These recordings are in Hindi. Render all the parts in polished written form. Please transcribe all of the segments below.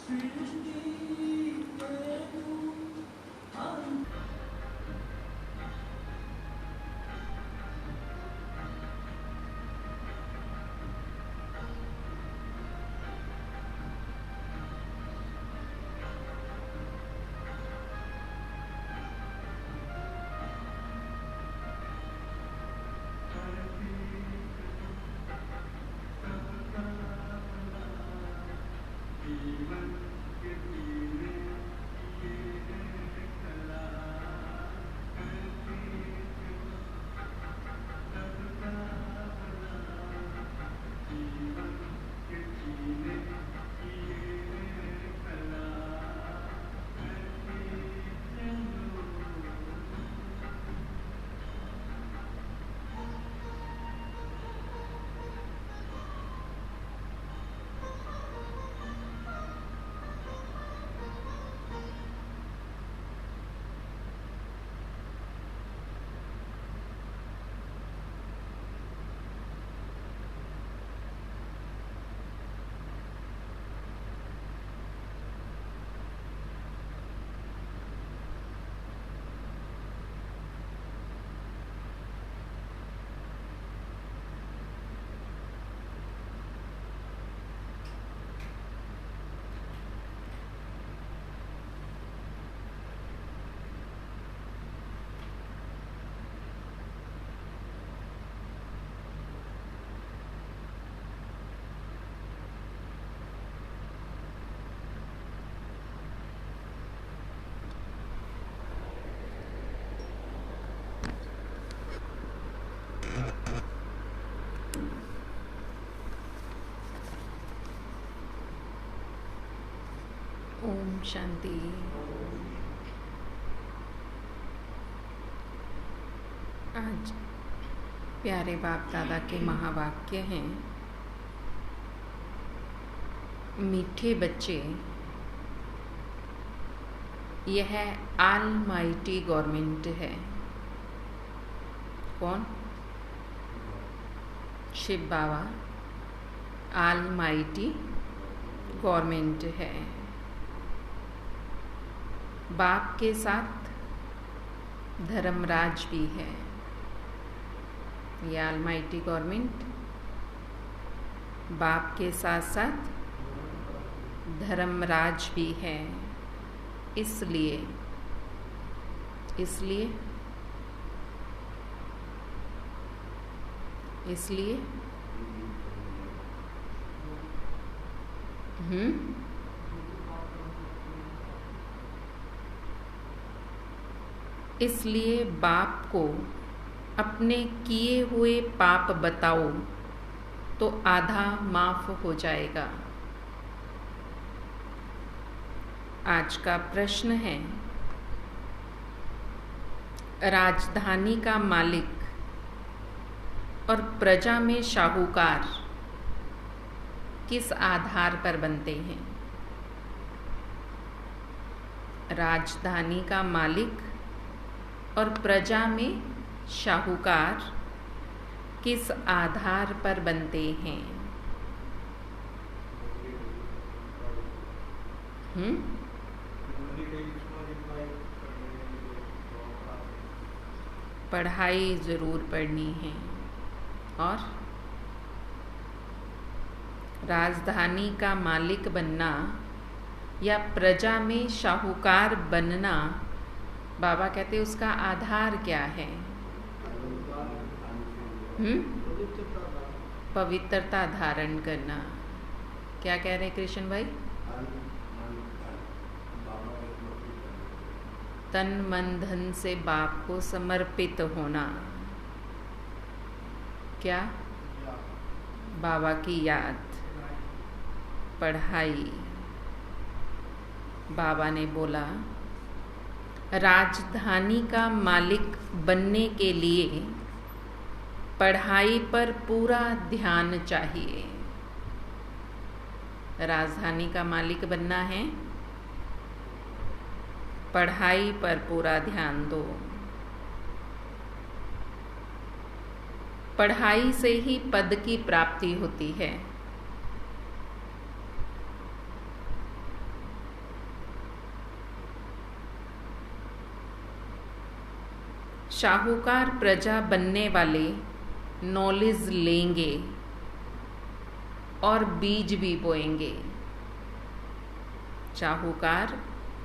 ओम शांति। आज प्यारे बाप दादा के महावाक्य हैं, मीठे बच्चे, यह ऑलमाइटी गवर्नमेंट है। कौन? शिव बाबा ऑलमाइटी गवर्नमेंट है। बाप के साथ धर्मराज भी है। यह ऑलमाइटी गवर्नमेंट बाप के साथ साथ धर्मराज भी है। इसलिए इसलिए बाप को अपने किए हुए पाप बताओ तो आधा माफ हो जाएगा। आज का प्रश्न है, राजधानी का मालिक और प्रजा में शाहूकार किस आधार पर बनते हैं? राजधानी का मालिक और प्रजा में शाहूकार किस आधार पर बनते हैं? पढ़ाई जरूर पढ़नी है। और राजधानी का मालिक बनना या प्रजा में शाहूकार बनना, बाबा कहते उसका आधार क्या है? पवित्रता धारण करना। क्या कह रहे हैं कृष्ण भाई? तन मन धन से बाप को समर्पित होना। क्या? बाबा की याद, पढ़ाई। बाबा ने बोला राजधानी का मालिक बनने के लिए पढ़ाई पर पूरा ध्यान चाहिए। राजधानी का मालिक बनना है, पढ़ाई पर पूरा ध्यान दो। पढ़ाई से ही पद की प्राप्ति होती है। शाहूकार प्रजा बनने वाले नॉलेज लेंगे और बीज भी बोएंगे। शाहूकार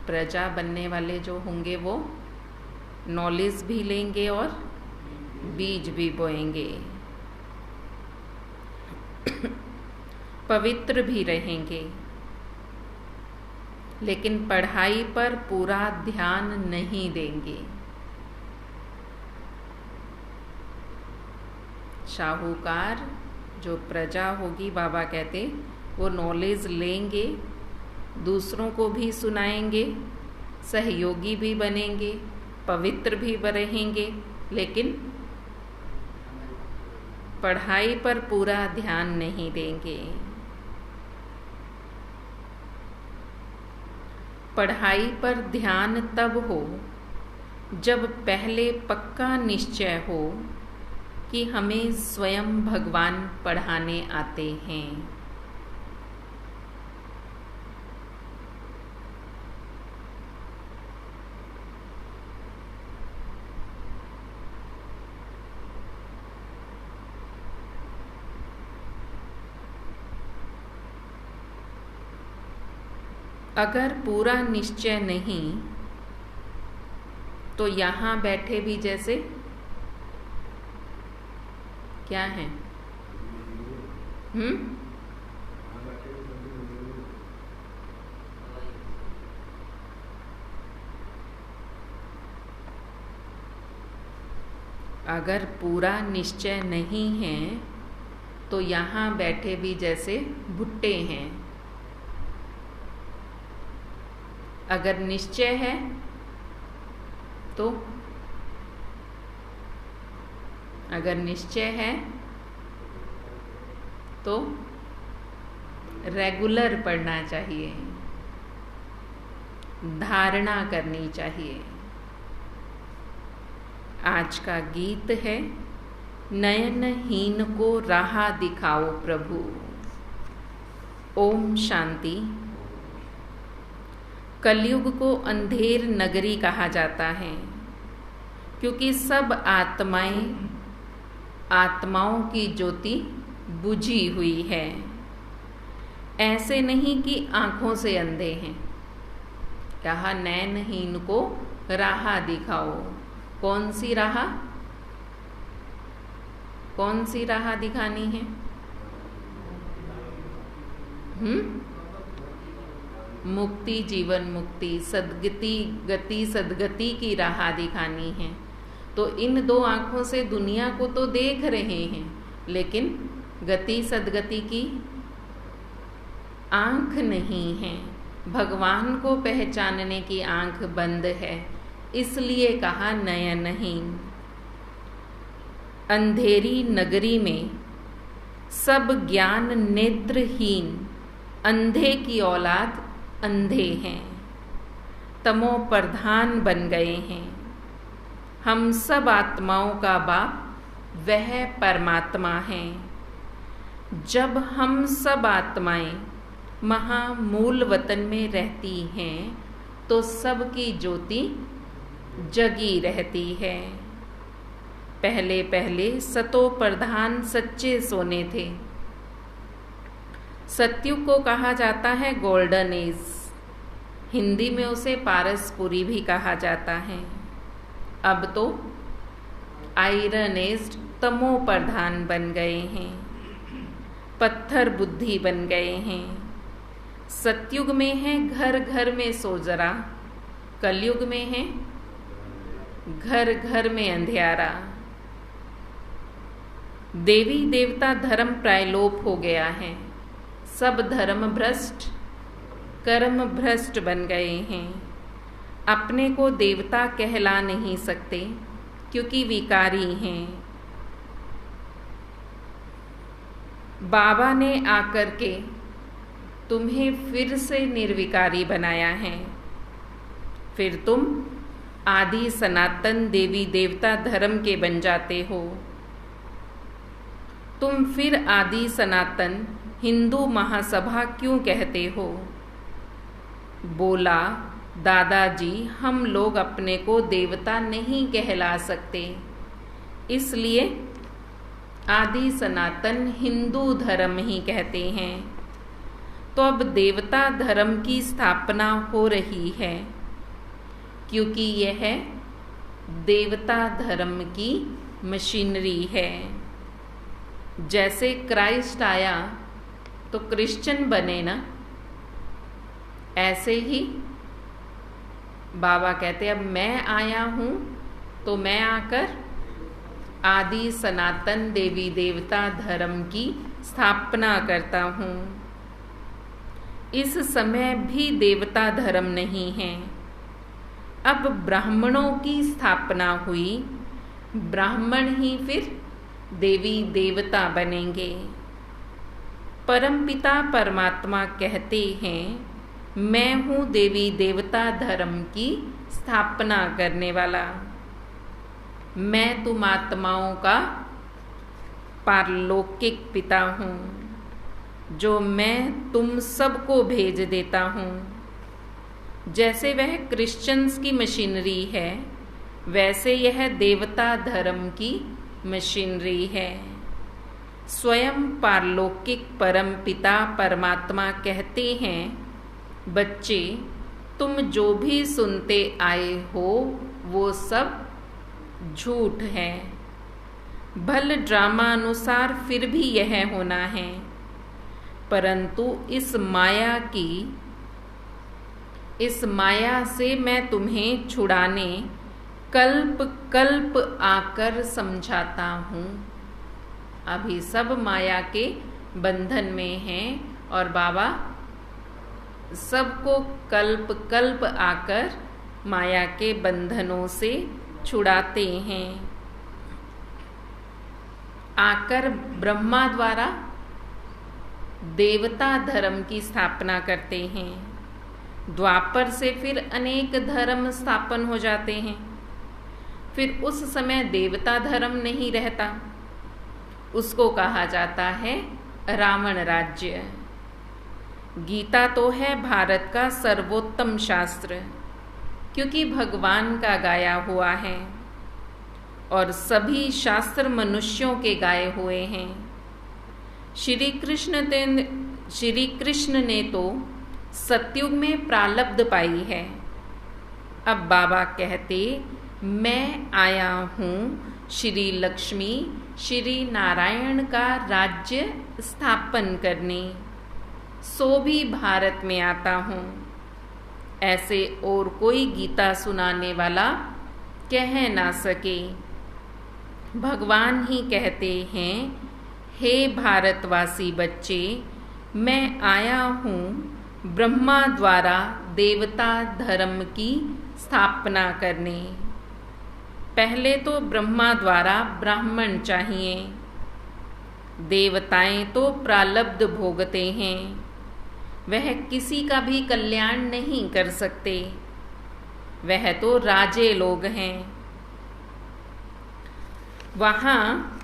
प्रजा बनने वाले जो होंगे वो नॉलेज भी लेंगे और बीज भी बोएंगे। पवित्र भी रहेंगे, लेकिन पढ़ाई पर पूरा ध्यान नहीं देंगे। शाहूकार जो प्रजा होगी, बाबा कहते, वो नॉलेज लेंगे, दूसरों को भी सुनाएंगे, सहयोगी भी बनेंगे, पवित्र भी रहेंगे, लेकिन पढ़ाई पर पूरा ध्यान नहीं देंगे। पढ़ाई पर ध्यान तब हो जब पहले पक्का निश्चय हो कि हमें स्वयं भगवान पढ़ाने आते हैं। अगर पूरा निश्चय नहीं तो यहाँ बैठे भी जैसे क्या है? अगर पूरा निश्चय नहीं है तो यहाँ बैठे भी जैसे भुट्टे हैं। अगर निश्चय है तो रेगुलर पढ़ना चाहिए, धारणा करनी चाहिए। आज का गीत है, नयनहीन को राह दिखाओ प्रभु। ओम शांति। कलयुग को अंधेर नगरी कहा जाता है, क्योंकि सब आत्माओं की ज्योति बुझी हुई है। ऐसे नहीं कि आँखों से अंधे हैं। कहा नयनहीन को राह दिखाओ। कौन सी राह दिखानी है? मुक्ति, जीवन मुक्ति, सदगति की राह दिखानी है। तो इन दो आँखों से दुनिया को तो देख रहे हैं, लेकिन गति सदगति की आँख नहीं है। भगवान को पहचानने की आँख बंद है, इसलिए कहा नयनहीन। अंधेरी नगरी में सब ज्ञान नेत्रहीन, अंधे की औलाद अंधे हैं, तमो प्रधान बन गए हैं। हम सब आत्माओं का बाप वह परमात्मा है। जब हम सब आत्माएं महामूल वतन में रहती हैं तो सबकी ज्योति जगी रहती है। पहले पहले सतो प्रधान सच्चे सोने थे। सत्युग को कहा जाता है गोल्डन एज, हिंदी में उसे पारसपुरी भी कहा जाता है। अब तो आयरन एज, तमो प्रधान बन गए हैं, पत्थर बुद्धि बन गए हैं। सतयुग में है घर घर में सोजरा, कलयुग में है घर घर में अंधियारा। देवी देवता धर्म प्रायलोप हो गया है, सब धर्म भ्रष्ट कर्म भ्रष्ट बन गए हैं। अपने को देवता कहला नहीं सकते क्योंकि विकारी हैं। बाबा ने आकर के तुम्हें फिर से निर्विकारी बनाया है, फिर तुम आदि सनातन देवी देवता धर्म के बन जाते हो। तुम फिर आदि सनातन हिंदू महासभा क्यों कहते हो? बोला दादाजी, हम लोग अपने को देवता नहीं कहला सकते, इसलिए आदि सनातन हिंदू धर्म ही कहते हैं। तो अब देवता धर्म की स्थापना हो रही है, क्योंकि यह देवता धर्म की मशीनरी है। जैसे क्राइस्ट आया तो क्रिश्चियन बने ना, ऐसे ही बाबा कहते अब मैं आया हूँ तो मैं आकर आदि सनातन देवी देवता धर्म की स्थापना करता हूँ। इस समय भी देवता धर्म नहीं है, अब ब्राह्मणों की स्थापना हुई, ब्राह्मण ही फिर देवी देवता बनेंगे। परमपिता परमात्मा कहते हैं मैं हूँ देवी देवता धर्म की स्थापना करने वाला, मैं तुम आत्माओं का पारलौकिक पिता हूँ, जो मैं तुम सबको भेज देता हूँ। जैसे वह क्रिश्चियंस की मशीनरी है, वैसे यह देवता धर्म की मशीनरी है। स्वयं पारलौकिक परम पिता परमात्मा कहते हैं बच्चे, तुम जो भी सुनते आए हो वो सब झूठ है। भल ड्रामा अनुसार फिर भी यह होना है, परंतु इस माया से मैं तुम्हें छुड़ाने कल्प कल्प आकर समझाता हूँ। अभी सब माया के बंधन में हैं और बाबा सबको कल्प कल्प आकर माया के बंधनों से छुड़ाते हैं। आकर ब्रह्मा द्वारा देवता धर्म की स्थापना करते हैं। द्वापर से फिर अनेक धर्म स्थापन हो जाते हैं, फिर उस समय देवता धर्म नहीं रहता, उसको कहा जाता है रावण राज्य। गीता तो है भारत का सर्वोत्तम शास्त्र, क्योंकि भगवान का गाया हुआ है और सभी शास्त्र मनुष्यों के गाए हुए हैं। श्री कृष्ण ने तो सतयुग में प्रारब्ध पाई है। अब बाबा कहते मैं आया हूँ श्री लक्ष्मी श्री नारायण का राज्य स्थापन करने, सो भी भारत में आता हूँ। ऐसे और कोई गीता सुनाने वाला कह ना सके। भगवान ही कहते हैं हे भारतवासी बच्चे, मैं आया हूँ ब्रह्मा द्वारा देवता धर्म की स्थापना करने। पहले तो ब्रह्मा द्वारा ब्राह्मण चाहिए, देवताएं तो प्रारब्ध भोगते हैं, वह किसी का भी कल्याण नहीं कर सकते, वह तो राजे लोग हैं। वहाँ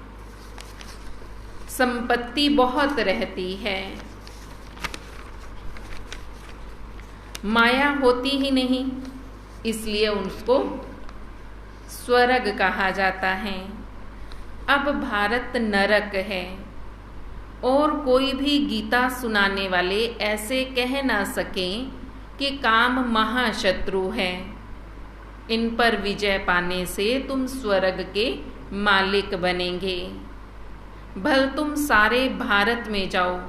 संपत्ति बहुत रहती है, माया होती ही नहीं, इसलिए उसको स्वर्ग कहा जाता है। अब भारत नरक है और कोई भी गीता सुनाने वाले ऐसे कह ना सकें कि काम महाशत्रु है, इन पर विजय पाने से तुम स्वर्ग के मालिक बनेंगे। भल तुम सारे भारत में जाओ,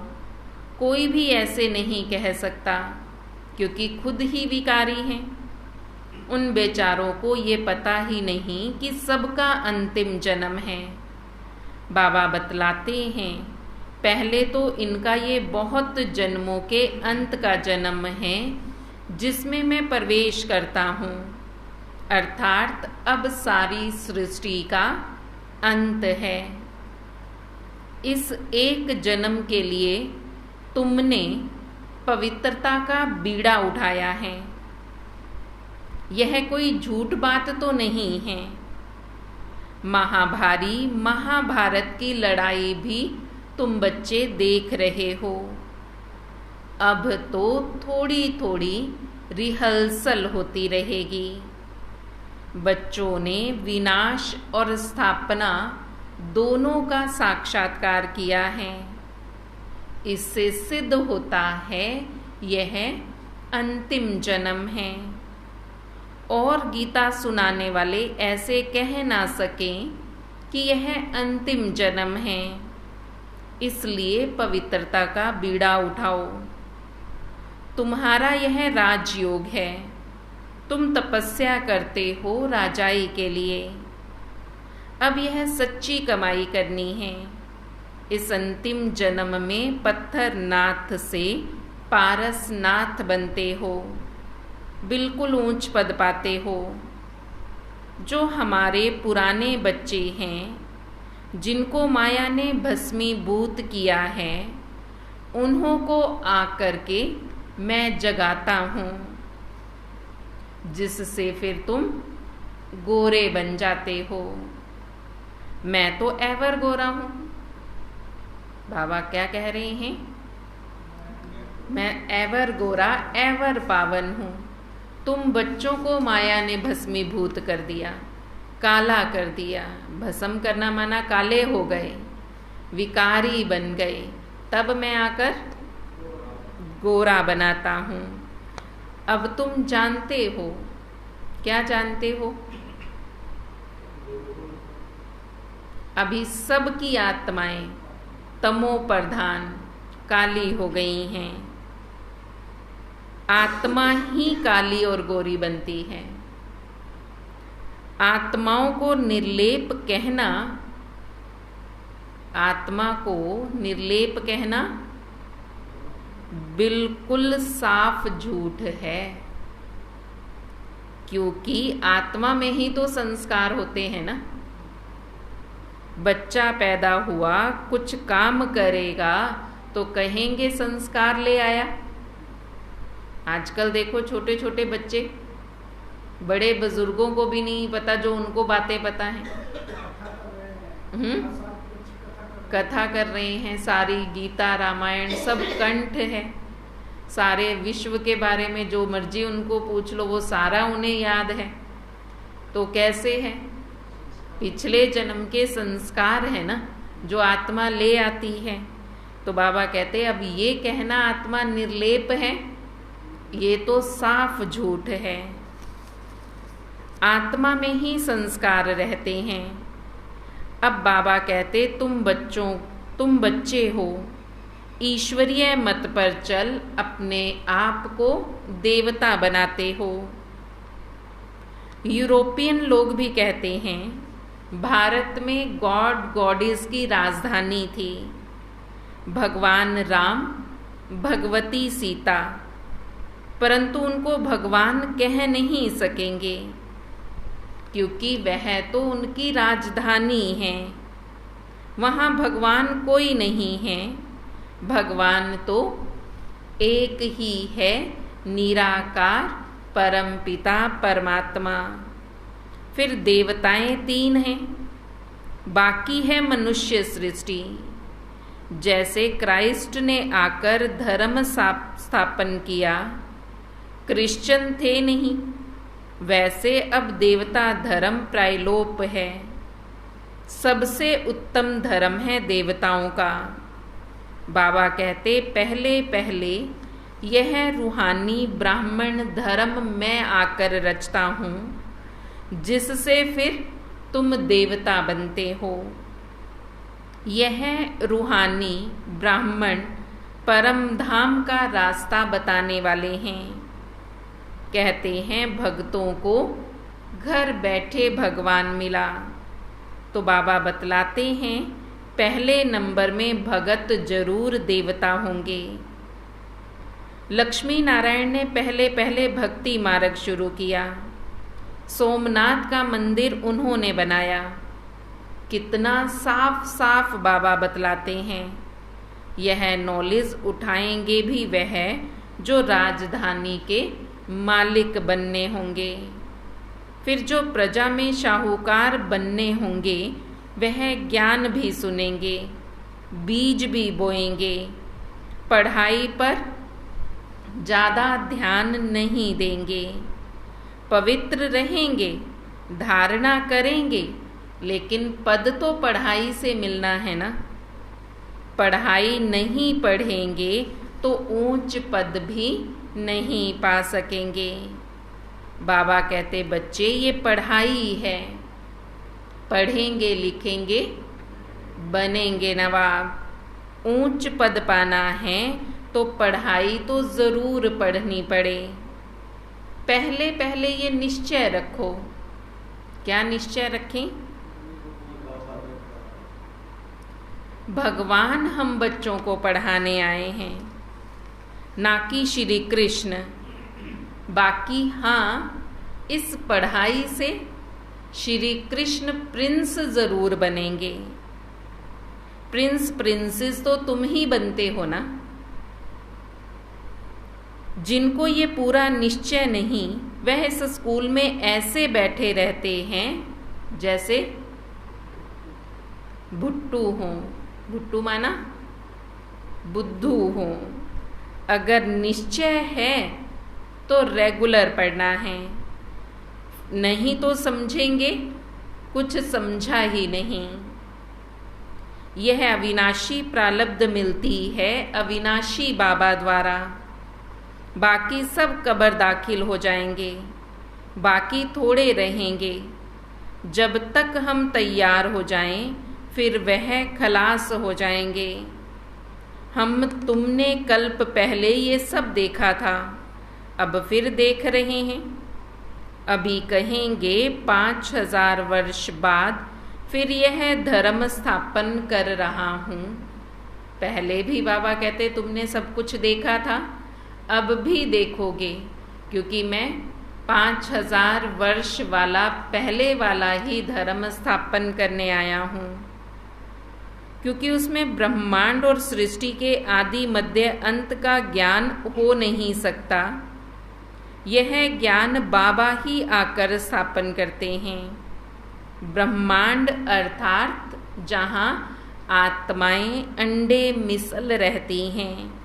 कोई भी ऐसे नहीं कह सकता, क्योंकि खुद ही विकारी हैं। उन बेचारों को ये पता ही नहीं कि सबका अंतिम जन्म है। बाबा बतलाते हैं पहले तो इनका ये बहुत जन्मों के अंत का जन्म है, जिसमें मैं प्रवेश करता हूँ, अर्थात अब सारी सृष्टि का अंत है। इस एक जन्म के लिए तुमने पवित्रता का बीड़ा उठाया है। यह कोई झूठ बात तो नहीं है। महाभारत की लड़ाई भी तुम बच्चे देख रहे हो। अब तो थोड़ी थोड़ी रिहर्सल होती रहेगी। बच्चों ने विनाश और स्थापना दोनों का साक्षात्कार किया है। इससे सिद्ध होता है यह अंतिम जन्म है, और गीता सुनाने वाले ऐसे कह ना सकें कि यह अंतिम जन्म है। इसलिए पवित्रता का बीड़ा उठाओ। तुम्हारा यह राजयोग है। तुम तपस्या करते हो राजाई के लिए। अब यह सच्ची कमाई करनी है। इस अंतिम जन्म में पत्थर नाथ से पारस नाथ बनते हो, बिल्कुल ऊंच पद पाते हो। जो हमारे पुराने बच्चे हैं, जिनको माया ने भस्मीभूत किया है, उन्हों को आकर के मैं जगाता हूँ, जिससे फिर तुम गोरे बन जाते हो। मैं तो एवर गोरा हूँ। बाबा क्या कह रहे हैं? मैं एवर गोरा, एवर पावन हूँ। तुम बच्चों को माया ने भस्मीभूत कर दिया, काला कर दिया। भस्म करना माना काले हो गए, विकारी बन गए। तब मैं आकर गोरा बनाता हूँ। अब तुम जानते हो। क्या जानते हो? अभी सबकी आत्माएं तमो प्रधान काली हो गई हैं। आत्मा ही काली और गोरी बनती है। आत्माओं को निर्लेप कहना, आत्मा को निर्लेप कहना बिल्कुल साफ झूठ है, क्योंकि आत्मा में ही तो संस्कार होते हैं ना। बच्चा पैदा हुआ, कुछ काम करेगा तो कहेंगे संस्कार ले आया। आजकल देखो छोटे छोटे बच्चे, बड़े बुजुर्गों को भी नहीं पता जो उनको बातें पता हैं। कथा कर रहे हैं, सारी गीता रामायण सब कंठ है। सारे विश्व के बारे में जो मर्जी उनको पूछ लो, वो सारा उन्हें याद है। तो कैसे है? पिछले जन्म के संस्कार है ना जो आत्मा ले आती है। तो बाबा कहते अब ये कहना आत्मा निर्लेप है, ये तो साफ झूठ है। आत्मा में ही संस्कार रहते हैं। अब बाबा कहते तुम बच्चे हो, ईश्वरीय मत पर चल, अपने आप को देवता बनाते हो। यूरोपियन लोग भी कहते हैं भारत में गॉड गॉडेस की राजधानी थी, भगवान राम, भगवती सीता, परंतु उनको भगवान कह नहीं सकेंगे, क्योंकि वह तो उनकी राजधानी है। वहाँ भगवान कोई नहीं है। भगवान तो एक ही है, निराकार परम पिता परमात्मा। फिर देवताएं 3 हैं, बाकी है मनुष्य सृष्टि। जैसे क्राइस्ट ने आकर धर्म स्थापन किया, क्रिश्चियन थे नहीं, वैसे अब देवता धर्म प्रायलोप है। सबसे उत्तम धर्म है देवताओं का। बाबा कहते पहले पहले यह रूहानी ब्राह्मण धर्म मैं आकर रचता हूँ, जिससे फिर तुम देवता बनते हो। यह रूहानी ब्राह्मण परम धाम का रास्ता बताने वाले हैं। कहते हैं भक्तों को घर बैठे भगवान मिला। तो बाबा बतलाते हैं पहले नंबर में भगत जरूर देवता होंगे। लक्ष्मी नारायण ने पहले पहले भक्ति मार्ग शुरू किया। सोमनाथ का मंदिर उन्होंने बनाया। कितना साफ साफ बाबा बतलाते हैं। यह नॉलेज उठाएंगे भी वह जो राजधानी के मालिक बनने होंगे। फिर जो प्रजा में शाहूकार बनने होंगे वह ज्ञान भी सुनेंगे, बीज भी बोएंगे, पढ़ाई पर ज़्यादा ध्यान नहीं देंगे, पवित्र रहेंगे, धारणा करेंगे, लेकिन पद तो पढ़ाई से मिलना है ना। पढ़ाई नहीं पढ़ेंगे तो ऊंच पद भी नहीं पा सकेंगे। बाबा कहते बच्चे ये पढ़ाई है, पढ़ेंगे लिखेंगे बनेंगे नवाब। ऊंच पद पाना है तो पढ़ाई तो ज़रूर पढ़नी पड़े। पहले पहले ये निश्चय रखो। क्या निश्चय रखें? भगवान हम बच्चों को पढ़ाने आए हैं, ना कि श्री कृष्ण। बाकी हाँ, इस पढ़ाई से श्री कृष्ण प्रिंस ज़रूर बनेंगे। प्रिंस प्रिंसेस तो तुम ही बनते हो ना। जिनको ये पूरा निश्चय नहीं, वह इस स्कूल में ऐसे बैठे रहते हैं जैसे भुट्टू हों। भुट्टू माना बुद्धू हों। अगर निश्चय है तो रेगुलर पढ़ना है, नहीं तो समझेंगे कुछ समझा ही नहीं। यह अविनाशी प्रारब्ध मिलती है अविनाशी बाबा द्वारा। बाकी सब कब्र दाखिल हो जाएंगे, बाकी थोड़े रहेंगे। जब तक हम तैयार हो जाएं, फिर वह खलास हो जाएंगे। तुमने कल्प पहले ये सब देखा था, अब फिर देख रहे हैं। अभी कहेंगे 5000 वर्ष बाद फिर यह धर्म स्थापन कर रहा हूँ। पहले भी बाबा कहते तुमने सब कुछ देखा था, अब भी देखोगे, क्योंकि मैं 5000 वर्ष वाला पहले वाला ही धर्म स्थापन करने आया हूँ। क्योंकि उसमें ब्रह्मांड और सृष्टि के आदि मध्य अंत का ज्ञान हो नहीं सकता। यह ज्ञान बाबा ही आकर स्थापन करते हैं। ब्रह्मांड अर्थात जहाँ आत्माएं अंडे मिसल रहती हैं।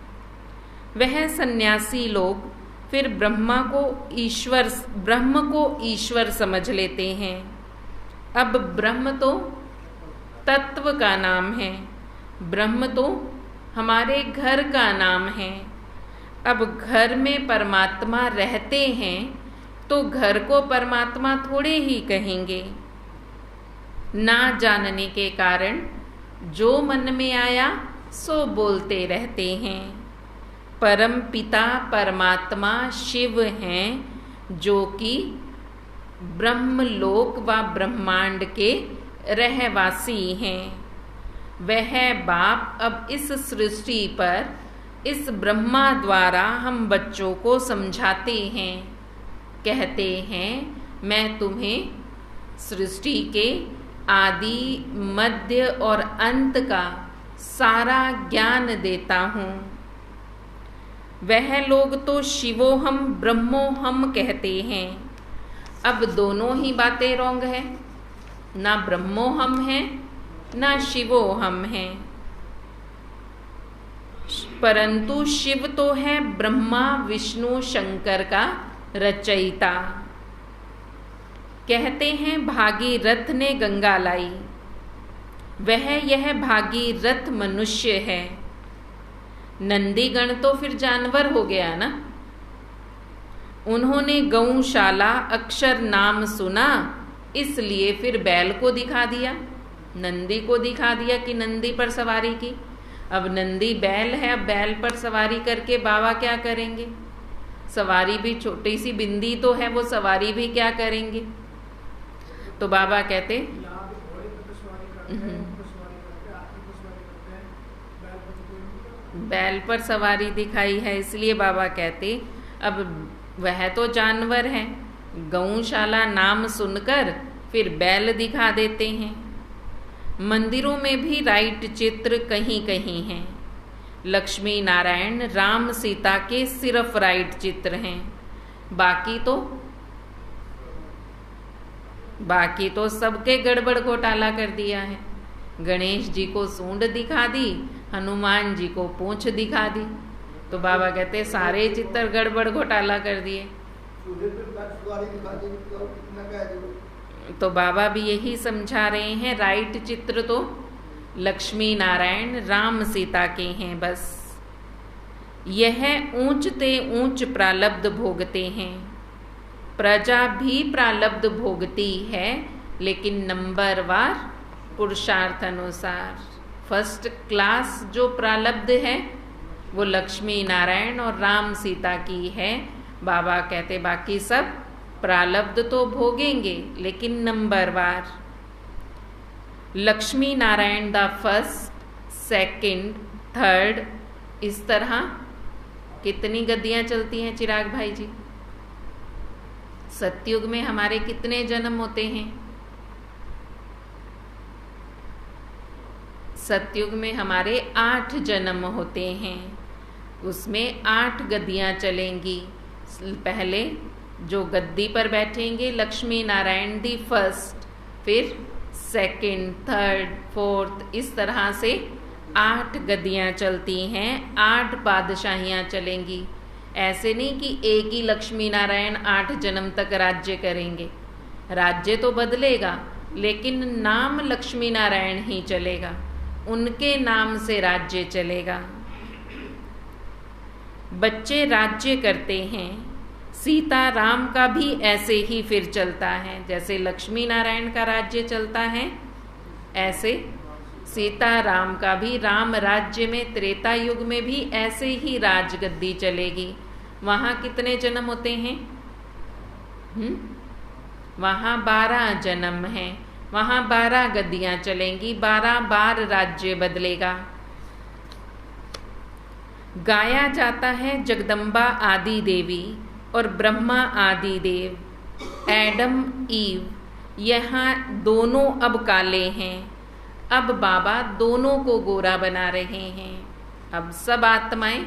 वह सन्यासी लोग फिर ब्रह्म को ईश्वर समझ लेते हैं। अब ब्रह्म तो तत्व का नाम है, ब्रह्म तो हमारे घर का नाम है। अब घर में परमात्मा रहते हैं तो घर को परमात्मा थोड़े ही कहेंगे। ना जानने के कारण जो मन में आया सो बोलते रहते हैं। परम पिता परमात्मा शिव हैं, जो कि ब्रह्मलोक व ब्रह्मांड के रहवासी हैं। वह बाप अब इस सृष्टि पर इस ब्रह्मा द्वारा हम बच्चों को समझाते हैं। कहते हैं मैं तुम्हें सृष्टि के आदि मध्य और अंत का सारा ज्ञान देता हूँ। वह लोग तो शिवोहम ब्रह्मोहम कहते हैं। अब दोनों ही बातें रॉन्ग है, ना ब्रह्मोहम है ना शिवोहम है। परंतु शिव तो है ब्रह्मा विष्णु शंकर का रचयिता। कहते हैं भागीरथ ने गंगा लाई, वह यह भागीरथ मनुष्य है। नंदीगण तो फिर जानवर हो गया ना। उन्होंने गौशाला अक्षर नाम सुना, इसलिए फिर बैल को दिखा दिया, नंदी को दिखा दिया कि नंदी पर सवारी की। अब नंदी बैल है, अब बैल पर सवारी करके बाबा क्या करेंगे? सवारी भी छोटी सी बिंदी तो है, वो सवारी भी क्या करेंगे? तो बाबा कहते बैल पर सवारी दिखाई है, इसलिए बाबा कहते अब वह तो जानवर है, गौशाला नाम सुनकर फिर बैल दिखा देते हैं। मंदिरों में भी राइट चित्र कहीं कहीं हैं। लक्ष्मी नारायण राम सीता के सिर्फ राइट चित्र हैं, बाकी तो सबके गड़बड़ घोटाला कर दिया है। गणेश जी को सूंड दिखा दी, हनुमान जी को पूंछ दिखा दी, तो बाबा कहते सारे चित्र गड़बड़ घोटाला कर दिए। तो बाबा भी यही समझा रहे हैं, राइट चित्र तो लक्ष्मी नारायण राम सीता के हैं बस। यह ऊंचते ऊंच प्रालब्ध भोगते हैं। प्रजा भी प्रालब्ध भोगती है, लेकिन नंबरवार पुरुषार्थ अनुसार। फर्स्ट क्लास जो प्रालब्ध है वो लक्ष्मी नारायण और राम सीता की है। बाबा कहते बाकी सब प्रालब्ध तो भोगेंगे, लेकिन नंबरवार। Lakshmi Narayan the first, second, third, इस तरह कितनी गद्दियां चलती हैं चिराग भाई जी? सतयुग में हमारे कितने जन्म होते हैं? सतयुग में हमारे 8 जन्म होते हैं, उसमें 8 गद्दियां चलेंगी। पहले जो गद्दी पर बैठेंगे लक्ष्मी नारायण दी फर्स्ट, फिर सेकंड, थर्ड, फोर्थ, इस तरह से 8 गद्दियां चलती हैं, 8 बादशाहियां चलेंगी। ऐसे नहीं कि एक ही लक्ष्मी नारायण 8 जन्म तक राज्य करेंगे। राज्य तो बदलेगा, लेकिन नाम लक्ष्मी नारायण ही चलेगा, उनके नाम से राज्य चलेगा। बच्चे राज्य करते हैं, सीता राम का भी ऐसे ही फिर चलता है। जैसे लक्ष्मी नारायण का राज्य चलता है, ऐसे सीता राम का भी, राम राज्य में त्रेता युग में भी ऐसे ही राजगद्दी चलेगी। वहां कितने जन्म होते हैं? वहां 12 जन्म हैं, वहां 12 गद्दियां चलेंगी, 12 बार राज्य बदलेगा। गाया जाता है जगदम्बा आदि देवी और ब्रह्मा आदि देव, एडम ईव, यहाँ दोनों अब काले हैं। अब बाबा दोनों को गोरा बना रहे हैं। अब सब आत्माएं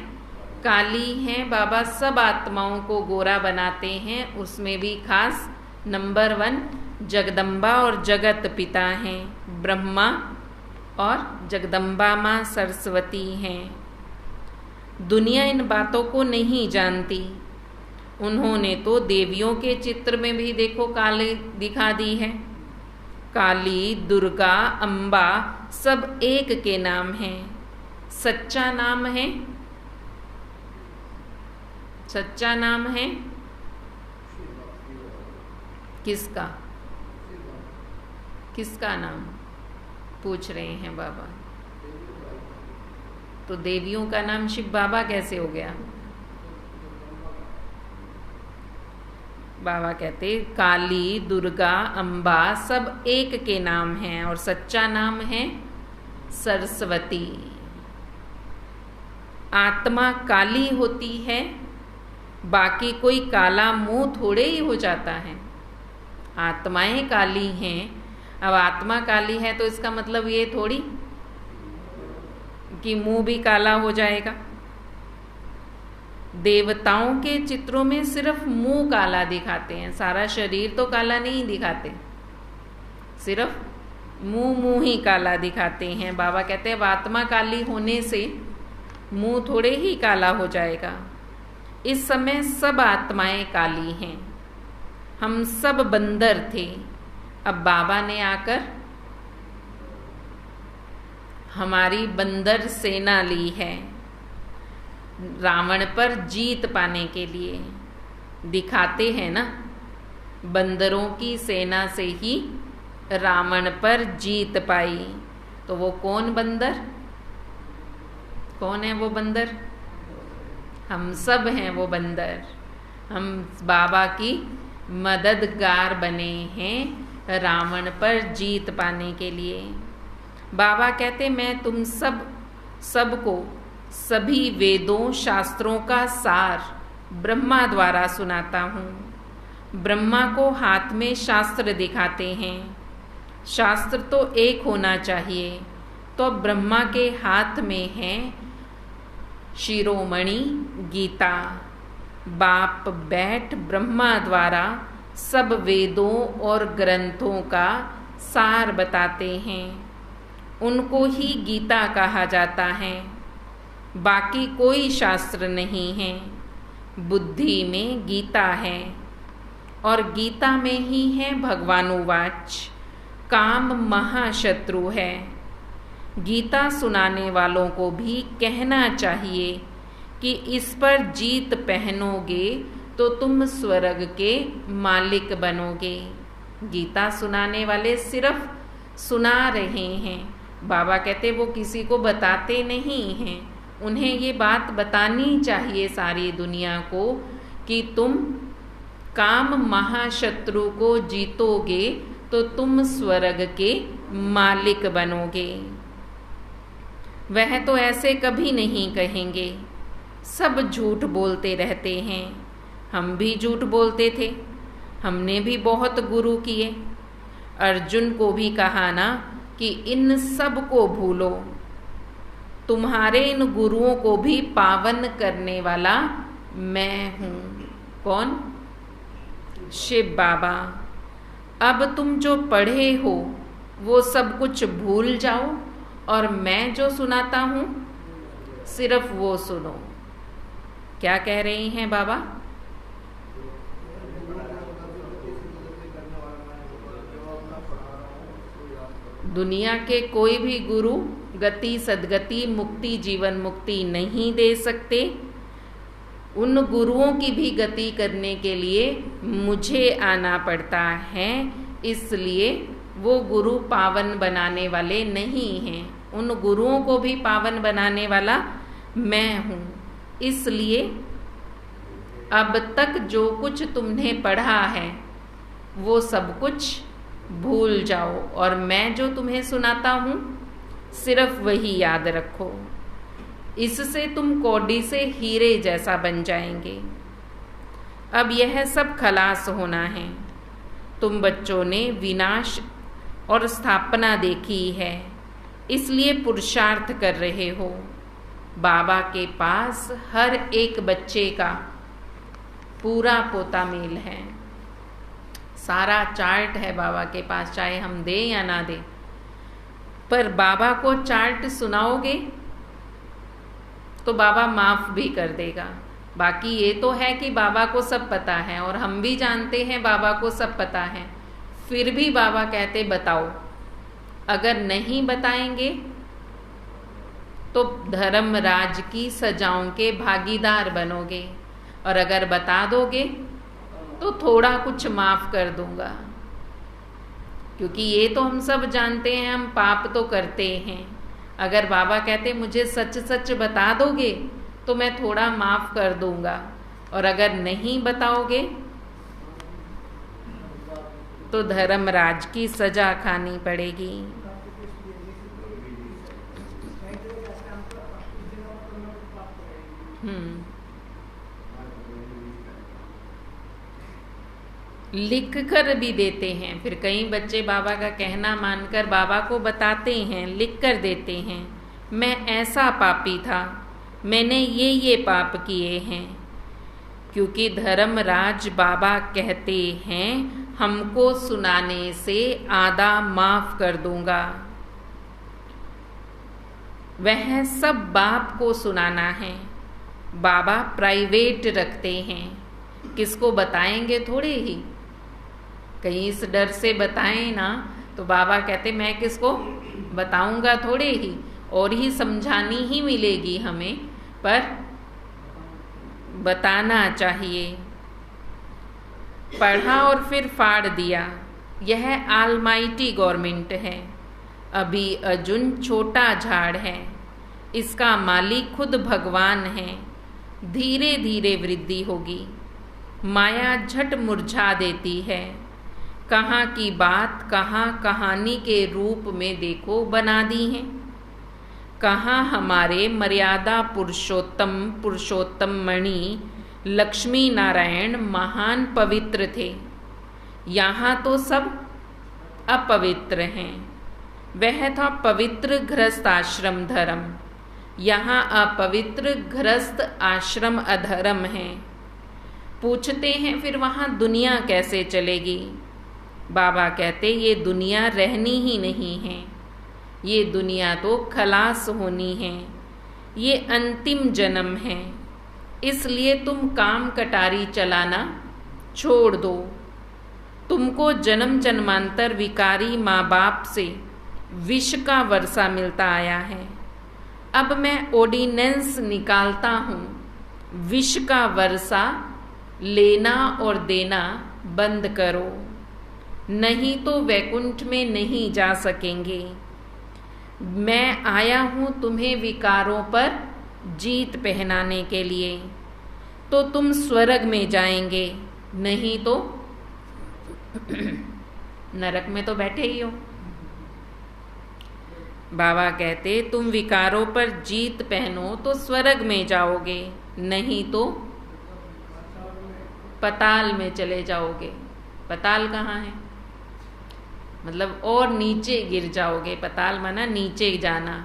काली हैं, बाबा सब आत्माओं को गोरा बनाते हैं। उसमें भी खास नंबर 1 जगदम्बा और जगत पिता हैं, ब्रह्मा और जगदम्बा माँ सरस्वती हैं। दुनिया इन बातों को नहीं जानती। उन्होंने तो देवियों के चित्र में भी देखो काली दिखा दी है। काली, दुर्गा, अम्बा सब एक के नाम हैं। सच्चा नाम है, सच्चा नाम है किसका? किसका नाम पूछ रहे हैं बाबा? तो देवियों का नाम शिव बाबा कैसे हो गया? बाबा कहते काली, दुर्गा, अम्बा सब एक के नाम हैं और सच्चा नाम है सरस्वती। आत्मा काली होती है, बाकी कोई काला मुंह थोड़े ही हो जाता है। आत्माएं काली हैं। अब आत्मा काली है तो इसका मतलब ये थोड़ी कि मुंह भी काला हो जाएगा। देवताओं के चित्रों में सिर्फ मुंह काला दिखाते हैं, सारा शरीर तो काला नहीं दिखाते, सिर्फ मुंह ही काला दिखाते हैं। बाबा कहते हैं आत्मा काली होने से मुंह थोड़े ही काला हो जाएगा। इस समय सब आत्माएं काली हैं। हम सब बंदर थे, अब बाबा ने आकर हमारी बंदर सेना ली है रावण पर जीत पाने के लिए। दिखाते हैं ना, बंदरों की सेना से ही रावण पर जीत पाई। तो वो कौन बंदर, कौन है वो बंदर? हम सब हैं वो बंदर। हम बाबा की मददगार बने हैं रावण पर जीत पाने के लिए। बाबा कहते मैं तुम सबको सभी वेदों शास्त्रों का सार ब्रह्मा द्वारा सुनाता हूँ। ब्रह्मा को हाथ में शास्त्र दिखाते हैं। शास्त्र तो एक होना चाहिए, तो ब्रह्मा के हाथ में है शिरोमणि गीता। बाप बैठ ब्रह्मा द्वारा सब वेदों और ग्रंथों का सार बताते हैं। उनको ही गीता कहा जाता है। बाकी कोई शास्त्र नहीं है। बुद्धि में गीता है और गीता में ही है भगवानुवाच, काम महाशत्रु है। गीता सुनाने वालों को भी कहना चाहिए कि इस पर जीत पहनोगे तो तुम स्वर्ग के मालिक बनोगे। गीता सुनाने वाले सिर्फ सुना रहे हैं। बाबा कहते वो किसी को बताते नहीं हैं। उन्हें ये बात बतानी चाहिए सारी दुनिया को कि तुम काम महाशत्रु को जीतोगे तो तुम स्वर्ग के मालिक बनोगे। वह तो ऐसे कभी नहीं कहेंगे। सब झूठ बोलते रहते हैं। हम भी झूठ बोलते थे। हमने भी बहुत गुरु किए। अर्जुन को भी कहा ना कि इन सब को भूलो, तुम्हारे इन गुरुओं को भी पावन करने वाला मैं हूँ। कौन? शिव बाबा। अब तुम जो पढ़े हो वो सब कुछ भूल जाओ और मैं जो सुनाता हूँ सिर्फ वो सुनो। क्या कह रहे हैं बाबा? दुनिया के कोई भी गुरु गति, सद्गति, मुक्ति, जीवन मुक्ति नहीं दे सकते। उन गुरुओं की भी गति करने के लिए मुझे आना पड़ता है, इसलिए वो गुरु पावन बनाने वाले नहीं हैं। उन गुरुओं को भी पावन बनाने वाला मैं हूँ। इसलिए अब तक जो कुछ तुमने पढ़ा है वो सब कुछ भूल जाओ और मैं जो तुम्हें सुनाता हूँ सिर्फ वही याद रखो। इससे तुम कौड़ी से हीरे जैसा बन जाएंगे। अब यह सब खलास होना है। तुम बच्चों ने विनाश और स्थापना देखी है, इसलिए पुरुषार्थ कर रहे हो। बाबा के पास हर एक बच्चे का पूरा पोता मेल है। सारा चार्ट है बाबा के पास, चाहे हम दें या ना दें। पर बाबा को चार्ट सुनाओगे तो बाबा माफ भी कर देगा। बाकी ये तो है कि बाबा को सब पता है और हम भी जानते हैं बाबा को सब पता है। फिर भी बाबा कहते बताओ। अगर नहीं बताएंगे तो धर्मराज की सजाओं के भागीदार बनोगे और अगर बता दोगे तो थोड़ा कुछ माफ कर दूंगा। क्योंकि ये तो हम सब जानते हैं हम पाप तो करते हैं। अगर बाबा कहते मुझे सच सच बता दोगे तो मैं थोड़ा माफ कर दूंगा और अगर नहीं बताओगे तो धर्मराज की सजा खानी पड़ेगी। लिख कर भी देते हैं। फिर कई बच्चे बाबा का कहना मानकर बाबा को बताते हैं, लिख कर देते हैं, मैं ऐसा पापी था, मैंने ये पाप किए हैं। क्योंकि धर्मराज बाबा कहते हैं हमको सुनाने से आधा माफ कर दूंगा। वह सब बाप को सुनाना है। बाबा प्राइवेट रखते हैं, किसको बताएंगे थोड़े ही। कहीं इस डर से बताएं ना तो बाबा कहते मैं किसको बताऊंगा थोड़े ही, और ही समझानी ही मिलेगी हमें, पर बताना चाहिए। पढ़ा और फिर फाड़ दिया, यह आलमाइटी गवर्नमेंट है। अभी अर्जुन छोटा झाड़ है, इसका मालिक खुद भगवान है। धीरे धीरे वृद्धि होगी, माया झट मुरझा देती है। कहाँ की बात कहाँ कहानी के रूप में देखो बना दी है। कहाँ हमारे मर्यादा पुरुषोत्तम मणि लक्ष्मी नारायण महान पवित्र थे, यहाँ तो सब अपवित्र हैं। वह था पवित्र गृहस्थ आश्रम धर्म, यहाँ अपवित्र गृहस्थ आश्रम अधर्म है। पूछते हैं फिर वहाँ दुनिया कैसे चलेगी। बाबा कहते ये दुनिया रहनी ही नहीं है, ये दुनिया तो खलास होनी है। ये अंतिम जन्म है, इसलिए तुम काम कटारी चलाना छोड़ दो। तुमको जन्म जन्मांतर विकारी माँ बाप से विष का वर्षा मिलता आया है। अब मैं ऑर्डिनेंस निकालता हूँ, विष का वर्षा लेना और देना बंद करो, नहीं तो वैकुंठ में नहीं जा सकेंगे। मैं आया हूँ तुम्हें विकारों पर जीत पहनाने के लिए, तो तुम स्वर्ग में जाएंगे, नहीं तो नरक में तो बैठे ही हो। बाबा कहते तुम विकारों पर जीत पहनो तो स्वर्ग में जाओगे, नहीं तो पताल में चले जाओगे। पताल कहाँ है? मतलब और नीचे गिर जाओगे। पताल माना नीचे जाना,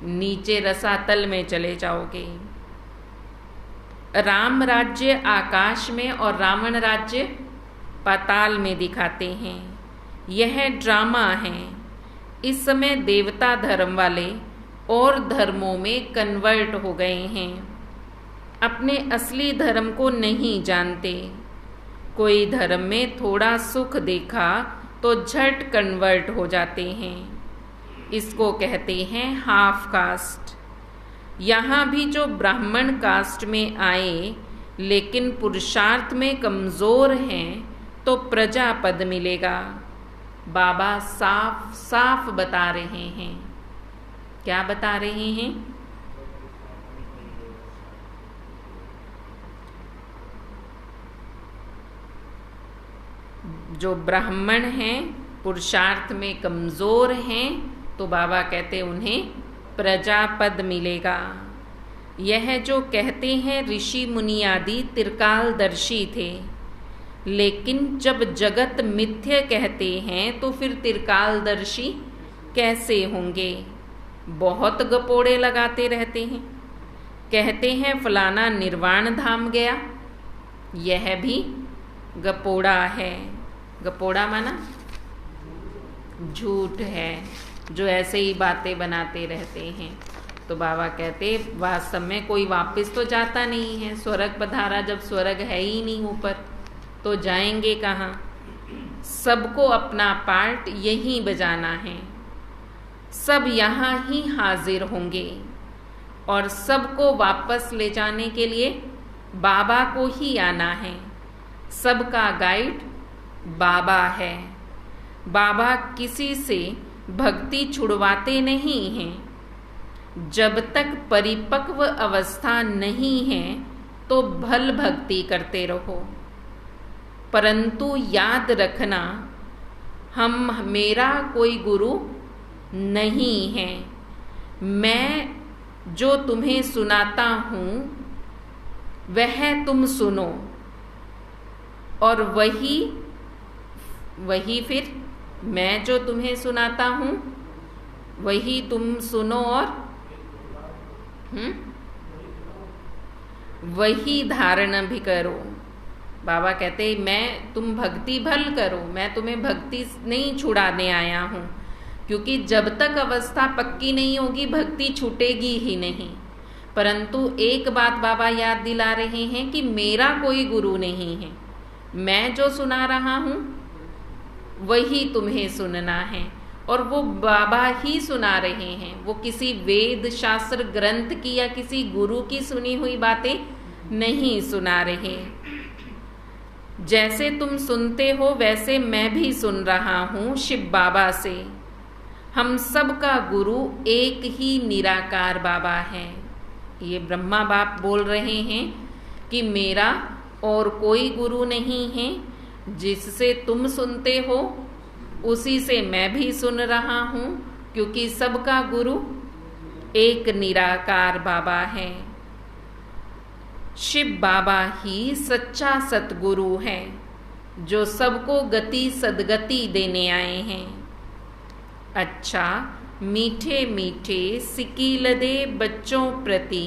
नीचे रसातल में चले जाओगे। राम राज्य आकाश में और रावण राज्य पाताल में दिखाते हैं। यह ड्रामा है। इस समय देवता धर्म वाले और धर्मों में कन्वर्ट हो गए हैं, अपने असली धर्म को नहीं जानते। कोई धर्म में थोड़ा सुख देखा तो झट कन्वर्ट हो जाते हैं। इसको कहते हैं हाफ कास्ट। यहाँ भी जो ब्राह्मण कास्ट में आए लेकिन पुरुषार्थ में कमजोर हैं तो प्रजा पद मिलेगा। बाबा साफ साफ बता रहे हैं। क्या बता रहे हैं? जो ब्राह्मण हैं पुरुषार्थ में कमजोर हैं तो बाबा कहते उन्हें प्रजा पद मिलेगा। यह जो कहते हैं ऋषि मुनि आदि त्रिकालदर्शी थे, लेकिन जब जगत मिथ्य कहते हैं तो फिर त्रिकालदर्शी कैसे होंगे? बहुत गपोड़े लगाते रहते हैं। कहते हैं फलाना निर्वाण धाम गया, यह भी गपोड़ा है। गपोड़ा माना झूठ है, जो ऐसे ही बातें बनाते रहते हैं। तो बाबा कहते वास्तव में कोई वापस तो जाता नहीं है। स्वर्ग पधारा, जब स्वर्ग है ही नहीं ऊपर तो जाएंगे कहाँ? सबको अपना पार्ट यहीं बजाना है। सब यहाँ ही हाजिर होंगे और सबको वापस ले जाने के लिए बाबा को ही आना है। सबका गाइड बाबा है। बाबा किसी से भक्ति छुड़वाते नहीं हैं। जब तक परिपक्व अवस्था नहीं है तो भल भक्ति करते रहो, परंतु याद रखना मेरा कोई गुरु नहीं है। मैं जो तुम्हें सुनाता हूँ वह तुम सुनो और वही फिर मैं जो तुम्हें सुनाता हूँ वही तुम सुनो और वही धारण भी करो। बाबा कहते तुम भक्ति भल करो, मैं तुम्हें भक्ति नहीं छुड़ाने आया हूँ, क्योंकि जब तक अवस्था पक्की नहीं होगी भक्ति छूटेगी ही नहीं। परंतु एक बात बाबा याद दिला रहे हैं कि मेरा कोई गुरु नहीं है। मैं जो सुना रहा हूँ वही तुम्हें सुनना है, और वो बाबा ही सुना रहे हैं। वो किसी वेद शास्त्र ग्रंथ की या किसी गुरु की सुनी हुई बातें नहीं सुना रहे। जैसे तुम सुनते हो वैसे मैं भी सुन रहा हूँ शिव बाबा से। हम सब का गुरु एक ही निराकार बाबा है। ये ब्रह्मा बाप बोल रहे हैं कि मेरा और कोई गुरु नहीं है। जिससे तुम सुनते हो उसी से मैं भी सुन रहा हूँ, क्योंकि सबका गुरु एक निराकार बाबा है। शिव बाबा ही सच्चा सतगुरु है, जो सबको गति सदगति देने आए हैं। अच्छा, मीठे मीठे सिकीलदे बच्चों प्रति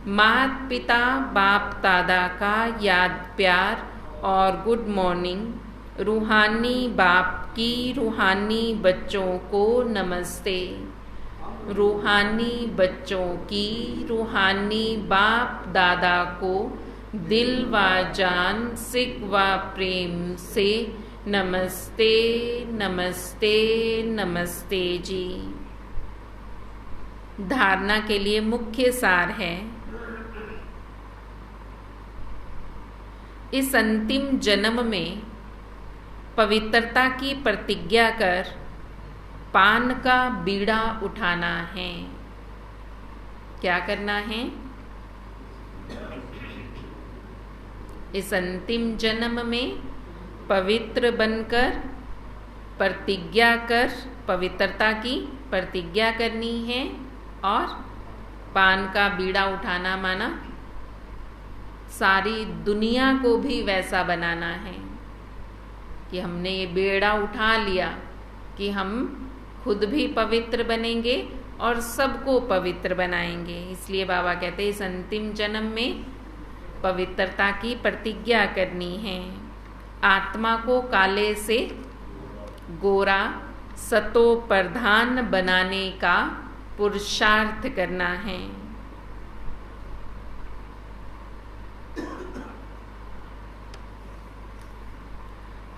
मात पिता बाप दादा का याद प्यार और गुड मॉर्निंग। रूहानी बाप की रूहानी बच्चों को नमस्ते। रूहानी बच्चों की रूहानी बाप दादा को दिल व जान सिक व प्रेम से नमस्ते नमस्ते नमस्ते जी। धारणा के लिए मुख्य सार है, इस अंतिम जन्म में पवित्रता की प्रतिज्ञा कर पान का बीड़ा उठाना है। क्या करना है? इस अंतिम जन्म में पवित्र बनकर प्रतिज्ञा कर पवित्रता की प्रतिज्ञा करनी है और पान का बीड़ा उठाना माना सारी दुनिया को भी वैसा बनाना है कि हमने ये बेड़ा उठा लिया कि हम खुद भी पवित्र बनेंगे और सबको पवित्र बनाएंगे। इसलिए बाबा कहते हैं इस अंतिम जन्म में पवित्रता की प्रतिज्ञा करनी है। आत्मा को काले से गोरा सतो प्रधान बनाने का पुरुषार्थ करना है।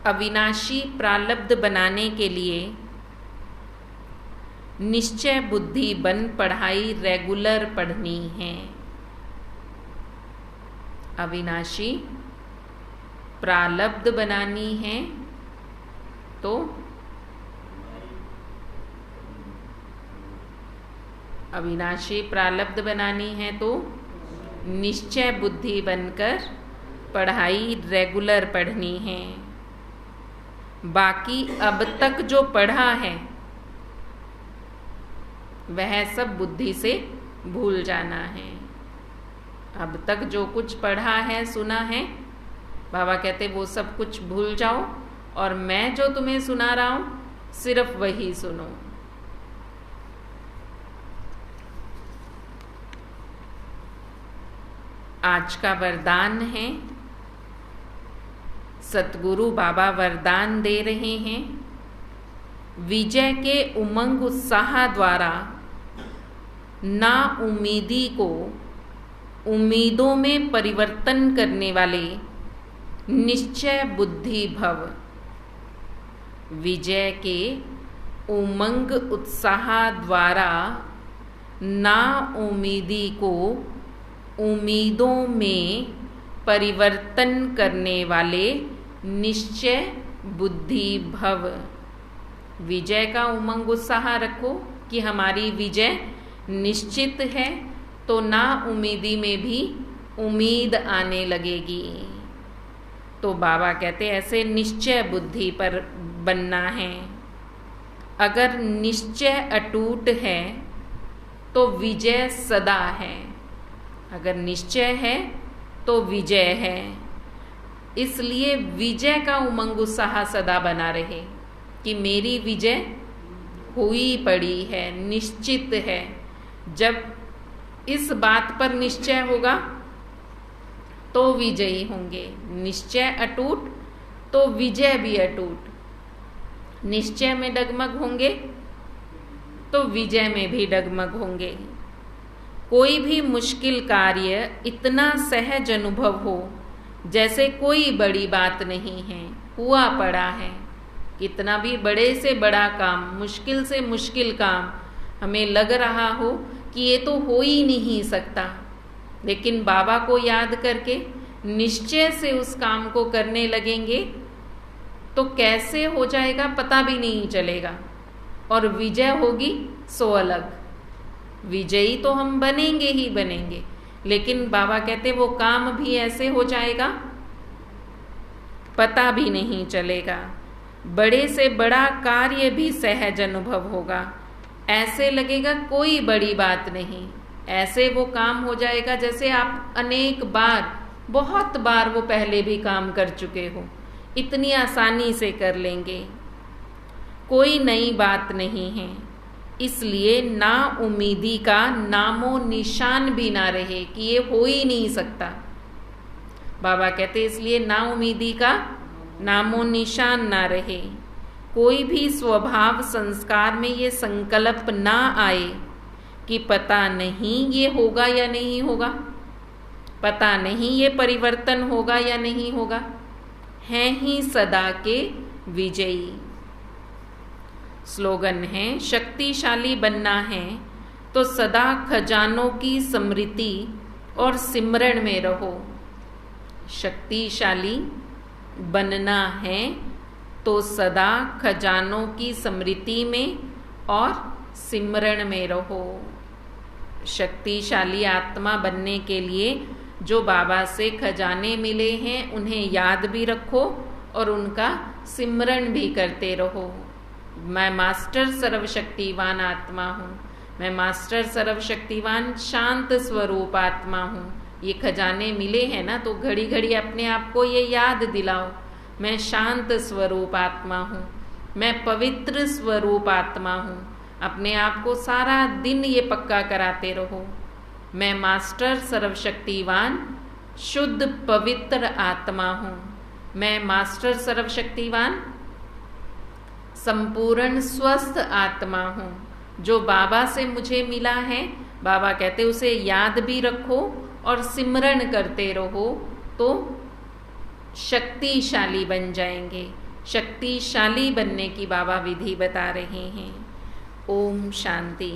अविनाशी प्रारब्ध बनाने के लिए निश्चय बुद्धि बन पढ़ाई रेगुलर पढ़नी है। अविनाशी प्रारब्ध बनानी है तो अविनाशी प्रारब्ध बनानी है तो निश्चय बुद्धि बनकर पढ़ाई रेगुलर पढ़नी है। बाकी अब तक जो पढ़ा है वह सब बुद्धि से भूल जाना है। अब तक जो कुछ पढ़ा है सुना है बाबा कहते वो सब कुछ भूल जाओ और मैं जो तुम्हें सुना रहा हूं सिर्फ वही सुनो। आज का वरदान है, सतगुरु बाबा वरदान दे रहे हैं, विजय के उमंग उत्साह द्वारा ना उम्मीदी को उम्मीदों में परिवर्तन करने वाले निश्चय बुद्धि भव। विजय के उमंग उत्साह द्वारा ना उम्मीदी को उम्मीदों में परिवर्तन करने वाले निश्चय बुद्धि भव। विजय का उमंग उत्साह रखो कि हमारी विजय निश्चित है, तो ना उम्मीदी में भी उम्मीद आने लगेगी। तो बाबा कहते ऐसे निश्चय बुद्धि पर बनना है। अगर निश्चय अटूट है तो विजय सदा है। अगर निश्चय है तो विजय है। इसलिए विजय का उमंग उत्साह सदा बना रहे कि मेरी विजय हुई पड़ी है, निश्चित है। जब इस बात पर निश्चय होगा तो विजयी होंगे। निश्चय अटूट तो विजय भी अटूट। निश्चय में डगमग होंगे तो विजय में भी डगमग होंगे। कोई भी मुश्किल कार्य इतना सहज अनुभव हो जैसे कोई बड़ी बात नहीं है, हुआ पड़ा है। कितना भी बड़े से बड़ा काम, मुश्किल से मुश्किल काम हमें लग रहा हो कि ये तो हो ही नहीं सकता, लेकिन बाबा को याद करके निश्चय से उस काम को करने लगेंगे तो कैसे हो जाएगा पता भी नहीं चलेगा। और विजय होगी सो अलग। विजयी तो हम बनेंगे ही बनेंगे, लेकिन बाबा कहते वो काम भी ऐसे हो जाएगा पता भी नहीं चलेगा। बड़े से बड़ा कार्य भी सहज अनुभव होगा, ऐसे लगेगा कोई बड़ी बात नहीं। ऐसे वो काम हो जाएगा जैसे आप अनेक बार, बहुत बार वो पहले भी काम कर चुके हो, इतनी आसानी से कर लेंगे। कोई नई बात नहीं है। इसलिए ना उम्मीदी का नामो निशान भी ना रहे कि ये हो ही नहीं सकता। बाबा कहते इसलिए ना उम्मीदी का नामो निशान ना रहे। कोई भी स्वभाव संस्कार में ये संकल्प ना आए कि पता नहीं ये होगा या नहीं होगा, पता नहीं ये परिवर्तन होगा या नहीं होगा, हैं ही सदा के विजयी। स्लोगन है, शक्तिशाली बनना है तो सदा खजानों की स्मृति और सिमरण में रहो। शक्तिशाली बनना है तो सदा खजानों की स्मृति में और सिमरण में रहो। शक्तिशाली आत्मा बनने के लिए जो बाबा से खजाने मिले हैं उन्हें याद भी रखो और उनका सिमरण भी करते रहो। मैं मास्टर सर्वशक्तिवान आत्मा हूँ, मैं मास्टर सर्वशक्तिवान शांत स्वरूप आत्मा हूँ। ये खजाने मिले हैं ना, तो घड़ी घड़ी अपने आप को ये याद दिलाओ, मैं शांत स्वरूप आत्मा हूँ, मैं पवित्र स्वरूप आत्मा हूँ। अपने आप को सारा दिन ये पक्का कराते रहो, मैं मास्टर सर्वशक्तिवान शुद्ध पवित्र आत्मा हूँ, मैं मास्टर सर्वशक्तिवान संपूर्ण स्वस्थ आत्मा हूँ। जो बाबा से मुझे मिला है, बाबा कहते उसे याद भी रखो और सिमरण करते रहो तो शक्तिशाली बन जाएंगे। शक्तिशाली बनने की बाबा विधि बता रहे हैं। ओम शांति।